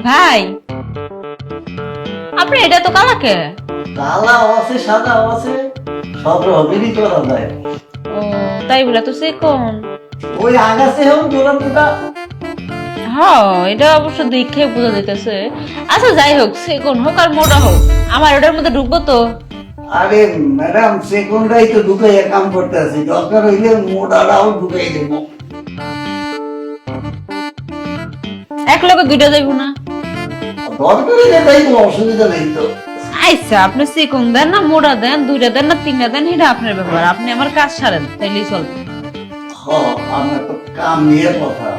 ভাই আপনি এটা তো কালাকে কালা আছে সাদা আছে সব রকমেরই করা যায়। ও তাই বলে তো সে কোন ওই আগাছে হোক গোলাম মোটা। হ্যাঁ এটা অবশ্য দেখে বোঝা যাইতেছে। আচ্ছা যাই হোক সে কোন হোক আর মোটা হোক আমার ওটার মধ্যে ঢুকবো তো। আরে ম্যাডাম সেকেন্ডাই তো ঢুকাইয়া কাম করতে আছি, দরকার হইলে মোটাটাও ঢুকাই দেবো। এক লগে দুইটা যাইবো না? দরকার হইলে তাই তো, অসুবিধা নেই তো। আচ্ছা আপনি চিকন দেন না মোটা দেন, দুইটা দেন না তিনটা দেন, এটা আপনার ব্যাপার। আপনি আমার কাজ সারেন তাইলেই চলবে। আমার তো কাম নিয়ে কথা,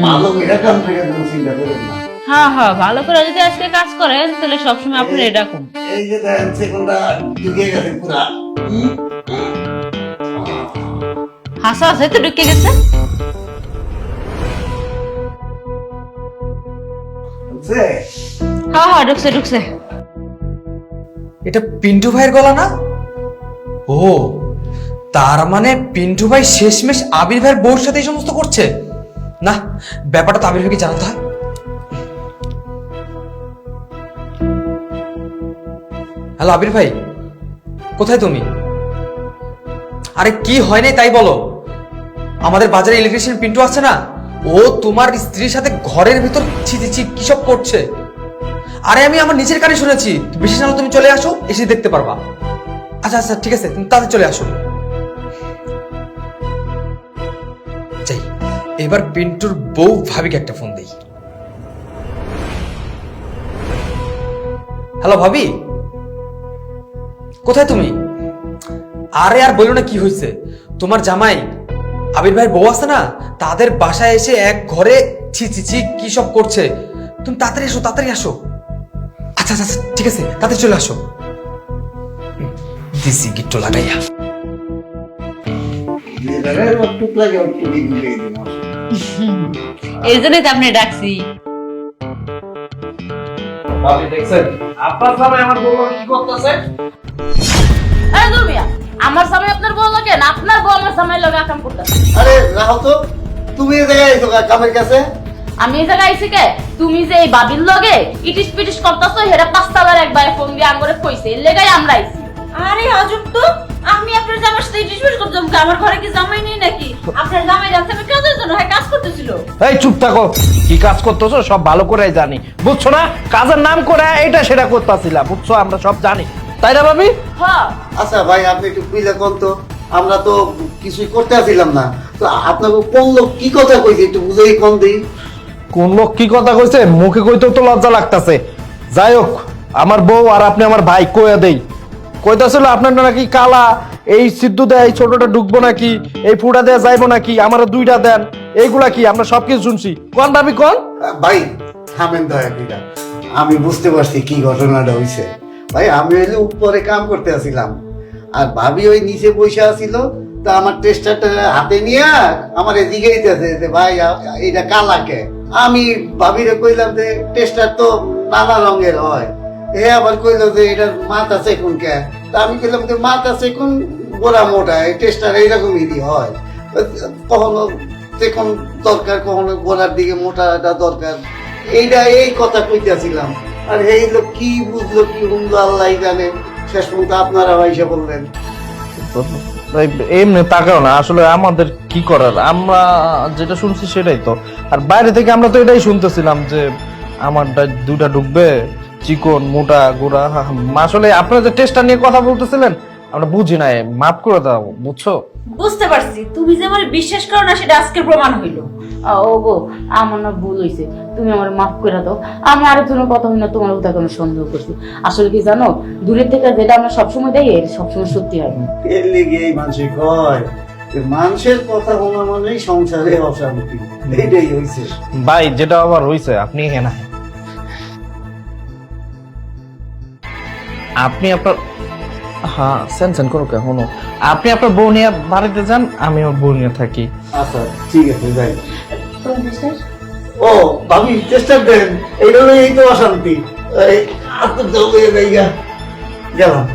ভালো করে কাম করে দেবো, চিন্তা করেন না। হ্যাঁ হ্যাঁ ভালো করে যদি আজকে কাজ করেন তাহলে সবসময় আপনার এটা কোন। এই যে দেখেন সেকেন্ডটা ঢুকে গেছে পুরা। হাসা আছে তো ঢুকে গেছে। হ্যাঁ হ্যাঁ ঢুকছে ঢুকছে। এটা পিন্টু ভাইয়ের গলা না? ও তার মানে পিন্টু ভাই শেষমেশ আবির ভাইয়ের বউর সাথে এই সমস্ত করছে। না ব্যাপারটা তো আবির ভাইকে জানাতে হয়। হ্যালো আবির ভাই, কোথায় তুমি? আরে কি হয় নাই তাই বলো। আমাদের বাজারে ইলেকট্রিশিয়ান পিন্টু আছে না, ও তোমার স্ত্রীর সাথে ঘরের ভিতর কি সব করছে। আরে আমি আমার নিজের কানে শুনেছি। বিশেষ না তুমি চলে আসো, এসে দেখতে পারবা। আচ্ছা আচ্ছা ঠিক আছে, তুমি তাড়াতাড়ি চলে আসো। যাই এবার পিন্টুর বউ ভাবিকে একটা ফোন দেই। হ্যালো ভাবি, কোথায় তুমি? আরে আর বলো না কি হয়েছে। তোমার জামাই আবির ভাইয়ের বউ আছে না, তাদের বাসায় এসে এক ঘরে ছি কি সব করছে। তুমি তাড়াতাড়ি আসো, তাড়াতাড়ি আসো। আচ্ছা আচ্ছা ঠিক আছে, তাড়াতাড়ি চলে আসো। দিছি গিট্টো লাগাইয়া। এই জন্যই তো আপনি ডাকছি। আপনি দেখছেন আপনার সামনে আমার বউ কি করতেছে? আরে দূর মিয়া, আমার সামনে আপনার বউ লাগে না, আপনার বউ আমার সামনে লাগে কাম করতেছে। আরে রাহো তো, তুমি এই জায়গায় আইছো কামের কাছে? আমি এই জায়গায় আইছি কে? তুমি যে এই বাবির লগে ইটিস পিটিস করতেছো, হেরা পাঁচতলার একবার ফোন দিয়ে আঙ্গুরে কইছে, এর লেগাই আমরা আইছি। আরে আজব তো, আমি আপনার জামাইর সাথে ইটিস পিটিস করতাম, আমার ঘরে কি জামাই নেই নাকি? আপনার জামাই যাচ্ছে আমি কাজের জন্য, হ্যাঁ কাজ করতেছিল। এই চুপ থাকো, কি কাজ করতেছো সব ভালো করে জানি, বুঝছো না? কাজের নাম করে এটা সেটা করতেছিলা, বুঝছো? আমরা সব জানি, তাই না ভাবি? হ্যাঁ আচ্ছা ভাই আপনি একটু বুঝলে কোন তো, আমরা তো কিছুই করতে আসছিলাম না তো। আপনাকে কোন লোক কি কথা কইছে একটু বুঝেই কোন দিই। কোন লোক কি কথা কইছে? মুখে কইতেও তো লজ্জা লাগতাছে। যাই হোক, আমার বউ আর আপনি আমার ভাই কইয়া দেই, কইতাছিল আপনার নাকি কালা, এই সিদ্ধু দেয় ছোটটা ঢুকবো নাকি, এই ফুটা দেয়া যাইবো নাকি, আমার দুইটা দেন, এইগুলা কি আমরা সবকিছু শুনছি। কোন ভাবি কোন? ভাই থামেন দয়া করে, আমি বুঝতে পারছি কি ঘটনাটা হইছে। ভাই আমি হইলে উপরে কাম করতে আসছিলাম, আর ভাবি ওই নিচে বসে আছিল। তা আমার টেস্টারটা হাতে নিয়ে আমার এদিকে দিতেছে যে ভাই এটা কালাকে। আমি ভাবিরে কইলাম যে টেস্টার তো নানা রঙের হয়, এ আবার কইলো যে এটার মাথা চেকুন কে। তা আমি কইলাম যে মাথা চেকুন গোড়া মোটা, এই টেস্টার এইরকমই হয়, কখনো চেকুন দরকার, কখনো গোড়ার দিকে মোটাটা দরকার। এইটা এই কথা কইতেছিলাম, আর এই লোক কি বুঝলো কি হুমলো আল্লাহ জানে। শেষ পর্যন্ত আপনারা ভাইসা বললেন। এমনি তাকাও না, আসলে আমাদের কি করার, আমরা যেটা শুনছি সেটাই তো। আর বাইরে থেকে আমরা তো এটাই শুনতেছিলাম যে আমারটা দুটা ঢুকবে, চিকন মোটা গোড়া। আসলে আপনারা যে টেস্টটা নিয়ে কথা বলতেছিলেন আমরা বুঝি নাই, মাফ করে দাও, বুঝছো? বুঝতে পারছি, তুমি যে আমার বিশ্বাস করো না সেটা আজকের প্রমাণ হইল। ও গো আমার না ভুল হইছে, তুমি আমার মাফ করে দাও। আমি আরেকজনের কথা হই না তোমার কথা কোনো সন্দেহ করছি। আসলে কি জানো, দূরের থেকে যেটা আমরা সবসময় দেখি এটা সবসময় সত্যি হয় না। এর লেগে এই মানুষে কয় যে মানুষের কথা শোনা মানেই সংসারে অশান্তি, এইটাই হইছে। ভাই যেটা আবার হইছে, আপনি কেন আপনি আপনার হ্যাঁ সেন করো কে হনো, আপনি আপনার বউ নিয়ে বাড়িতে যান, আমি আমার বউ নিয়ে থাকি। আচ্ছা ঠিক আছে যাই। তোমার বিশ্বাস? ও ভাবি চেষ্টা দেন, এইটা এই তো অশান্তি। এই আত্মা গেলাম।